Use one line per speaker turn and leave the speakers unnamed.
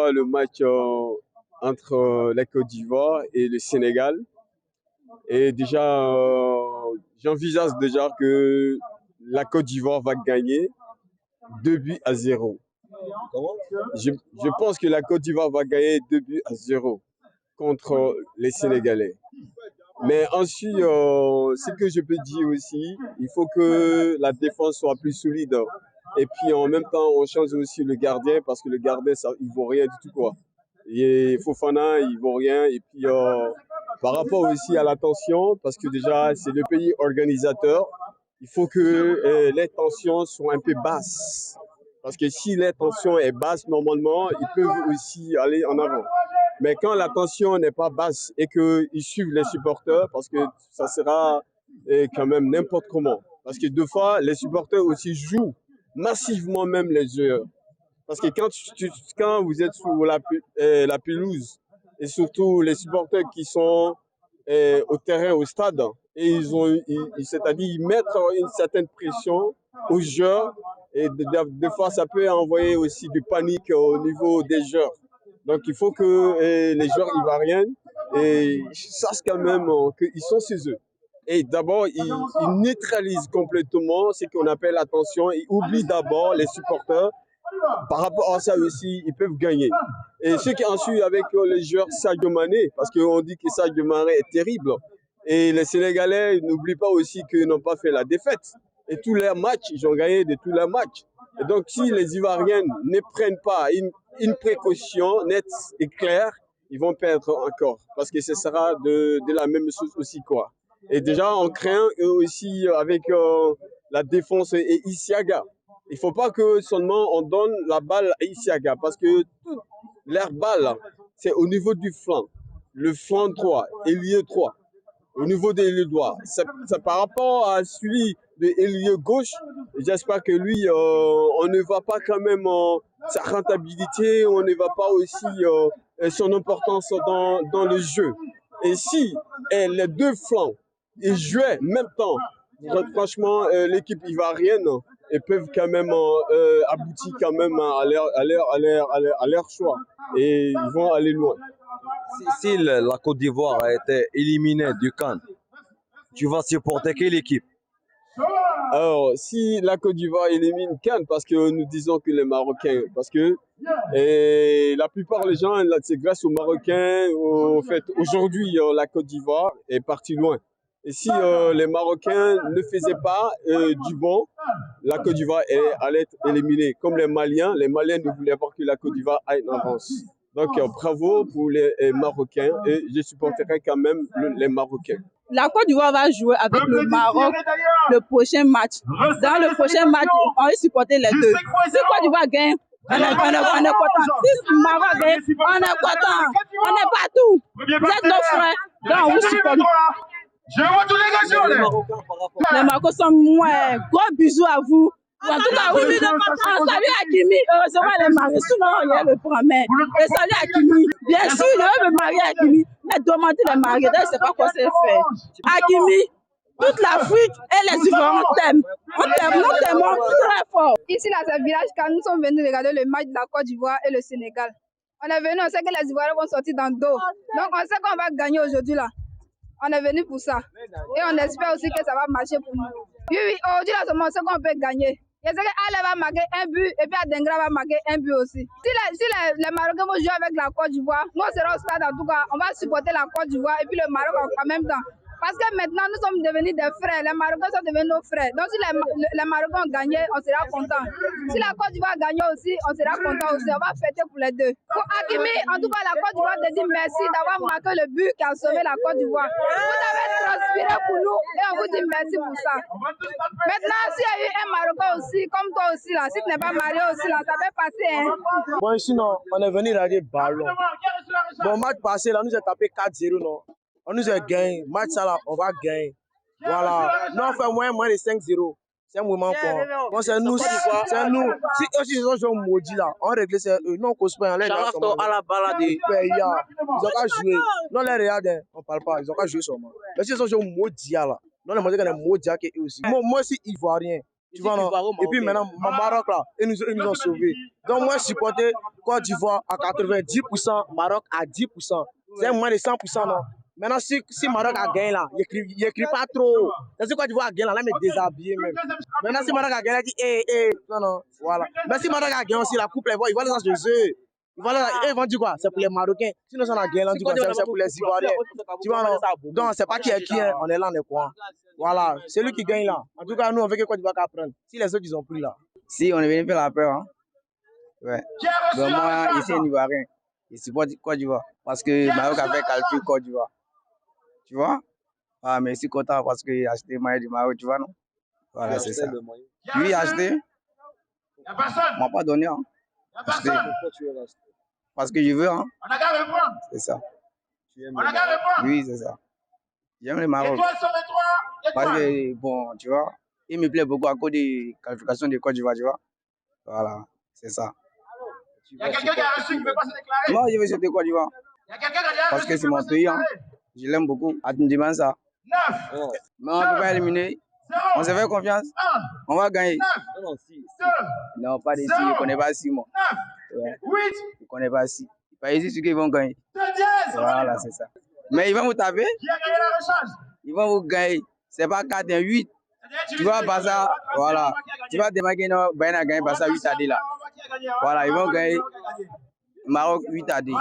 vois le match entre la Côte d'Ivoire et le Sénégal. Et déjà, j'envisage déjà que la Côte d'Ivoire va gagner 2 buts à 0. Je pense que la Côte d'Ivoire va gagner 2 buts à 0 contre les Sénégalais. Mais ensuite, ce que je peux dire aussi, il faut que la défense soit plus solide. Et puis en même temps, on change aussi le gardien parce que le gardien, ça, il ne vaut rien du tout, quoi. Et Fofana, il ne vaut rien. Et puis par rapport aussi à la tension, parce que déjà, c'est le pays organisateur, il faut que les tensions soient un peu basses. Parce que si les tensions est basse, normalement, ils peuvent aussi aller en avant. Mais quand la tension n'est pas basse et qu'ils suivent les supporters, parce que ça sera quand même n'importe comment. Parce que deux fois, les supporters aussi jouent massivement même les joueurs. Parce que quand vous êtes sur la pelouse, et surtout les supporters qui sont au terrain, au stade, et c'est-à-dire ils mettent une certaine pression aux joueurs, et des fois ça peut envoyer aussi du panique au niveau des joueurs. Donc il faut que les joueurs ivoiriens sachent quand même qu'ils sont chez eux. Et d'abord, ils neutralisent complètement ce qu'on appelle la tension. Ils oublient d'abord les supporters. Par rapport à ça aussi, ils peuvent gagner. Et ce qui ensuite avec les joueurs Sadio Mané, parce qu'on dit que Sadio Mané est terrible. Et les Sénégalais n'oublient pas aussi qu'ils n'ont pas fait la défaite. Et tous leurs matchs, ils ont gagné de tous leurs matchs. Et donc, si les Ivoiriens ne prennent pas une précaution nette et claire, ils vont perdre encore. Parce que ce sera de la même chose aussi, quoi. Et déjà, on craint aussi avec la défense et Isiaga. Il ne faut pas que seulement on donne la balle à Isiaga parce que toute leur balle, c'est au niveau du flanc. Le flanc droit, ailier droit. Au niveau de l'ailier droit. C'est par rapport à celui de l'ailier gauche, j'espère que lui, on ne voit pas quand même sa rentabilité, on ne voit pas aussi son importance dans le jeu. Et si les deux flancs ils jouaient en même temps, franchement, l'équipe ivoirienne, ils peuvent quand même aboutir quand même à leur choix. Et ils vont aller loin.
Si la Côte d'Ivoire a été éliminée du CAN, tu vas supporter quelle équipe?
Alors, si la Côte d'Ivoire élimine Cannes, parce que nous disons que les Marocains, parce que la plupart des gens, c'est grâce aux Marocains, au fait, aujourd'hui, la Côte d'Ivoire est partie loin. Et si les Marocains ne faisaient pas du bon, la Côte d'Ivoire allait être éliminée. Comme les Maliens ne voulaient pas que la Côte d'Ivoire aille en avance. Donc, bravo pour les Marocains et je supporterai quand même les Marocains.
La Côte d'Ivoire va jouer avec le Maroc le prochain match. Dans le prochain match, on va supporter les deux. Si Côte d'Ivoire gagne, on est content. Si Maroc gagne, on est content. On est partout. Vous êtes nos frères, donc on vous supporte.
Je vois tous les gars.
Les Marocains sont moins. Gros bisous à vous. En tout cas, oui, on salue Hakimi. Heureusement, les maris, sinon, il y a le promets. Et salut Hakimi. Bien sûr, il veut me marier Hakimi. Mais demander les marier, je ne sais pas quoi c'est fait. Hakimi, toute l'Afrique et les Ivoiriens t'aiment. On t'aime, nous t'aimons très fort.
Ici, là, c'est le village, quand nous sommes venus regarder le match de la Côte d'Ivoire et le Sénégal. On est venu, on sait que les Ivoiriens vont sortir dans le dos. Donc, on sait qu'on va gagner aujourd'hui, là. On est venu pour ça. Et on espère aussi que ça va marcher pour nous. Oui, aujourd'hui, là, on sait qu'on peut gagner. Je sais qu'Ale va marquer un but et puis Adengra va marquer un but aussi. Si les Marocains vont jouer avec la Côte d'Ivoire, nous serons au stade en tout cas, on va supporter la Côte d'Ivoire et puis le Maroc en même temps. Parce que maintenant, nous sommes devenus des frères. Les Marocains sont devenus nos frères. Donc, si les Marocains ont gagné, on sera content. Si la Côte d'Ivoire a gagné aussi, on sera content aussi. On va fêter pour les deux. Pour Hakimi, en tout cas, la Côte d'Ivoire te dit merci d'avoir marqué le but qui a sauvé la Côte d'Ivoire. Vous avez transpiré pour nous et on vous dit merci pour ça. Maintenant, s'il y a eu un Marocain aussi, comme toi aussi, là, si tu n'es pas marié aussi, là, ça peut passer. Hein.
Bon, sinon, on est venu regarder ballon. Bon, match passé, là, nous a tapé 4-0, non? On nous a gagné. Match ça là, on va gagner. Voilà. Nous on fait moins de 5-0. C'est un moment pour. Bon, c'est nous. C'est nous. Si eux aussi ils ont joué au maudit là, on règle c'est eux. Non, on cause pas. On les regarde à la balade. Ils ont qu'à jouer. Non, les regarde, on parle pas. Ils ont qu'à jouer seulement. Mais si ils ont joué au maudit là, non, les maudits qu'on est maudit que eux aussi. Moi aussi ivoirien. Tu vois, non? Et puis maintenant, Maroc, là, ils nous ont sauvés. Donc, moi, je supportais Côte d'Ivoire à 90%, Maroc à 10%. C'est moins de 100%, non? Maintenant, si Maroc a gagné, là, il écrit pas trop. C'est ce que Côte d'Ivoire a gagné, là, il est déshabillé même. Maintenant, si Maroc a gagné, il dit, non, non, voilà. Mais si Maroc a gagné aussi, la coupe, ils vont les lancer de eux. Ils vont dire quoi? C'est pour les Marocains. Sinon, ça a gagné, c'est pour les Ivoiriens. Tu vois, non? Donc, c'est pas qui est qui, hein. On est là, on est quoi? Voilà, c'est lui qui gagne là. En tout cas, nous, on veut que Côte d'Ivoire apprenne. Si les autres, ils ont pris là.
Si, on est venu faire la peur. Hein. Ouais. Donc, moi, ici, un Ivoirien, je supporte Côte d'Ivoire. Parce que Maroc a fait calcul Côte d'Ivoire. Tu vois? Ah, mais je suis content parce que j'ai acheté le maillot du Maroc, tu vois, non? Voilà, c'est ça. Oui, acheté. On m'a pas donné, hein. Acheté. Parce que je veux, hein. C'est ça. Oui, c'est ça. J'aime le Maroc. Parce que, bon, tu vois, il me plaît beaucoup à cause des qualifications de Côte d'Ivoire, tu vois. Voilà, c'est ça.
Il y a quelqu'un qui a reçu qui ne veut pas se déclarer.
Moi, je veux sauter Côte d'Ivoire.
Il y a quelqu'un qui a déjà
parce que c'est mon pays, hein. Je l'aime beaucoup. À tu me demandes ça.
9.
Mais on ne peut pas éliminer. On se fait confiance.
1.
On va gagner.
9. 2.
Non, pas d'ici. Je ne connais pas 6 mois.
9.
Ouais.
8.
Je ne connais pas 6. Pas ici, ceux qui vont gagner.
2 dièse.
Voilà, c'est ça. Mais ils vont vous taper.
Qui a gagné la recharge?
Ils vont vous gagner. C'est pas 4 et 8. Tu vas passer, voilà. Tu vas démarquer, non, ben à gagner, passer 8 à 10 là. Voilà, ils vont gagner. Maroc 8 à 10.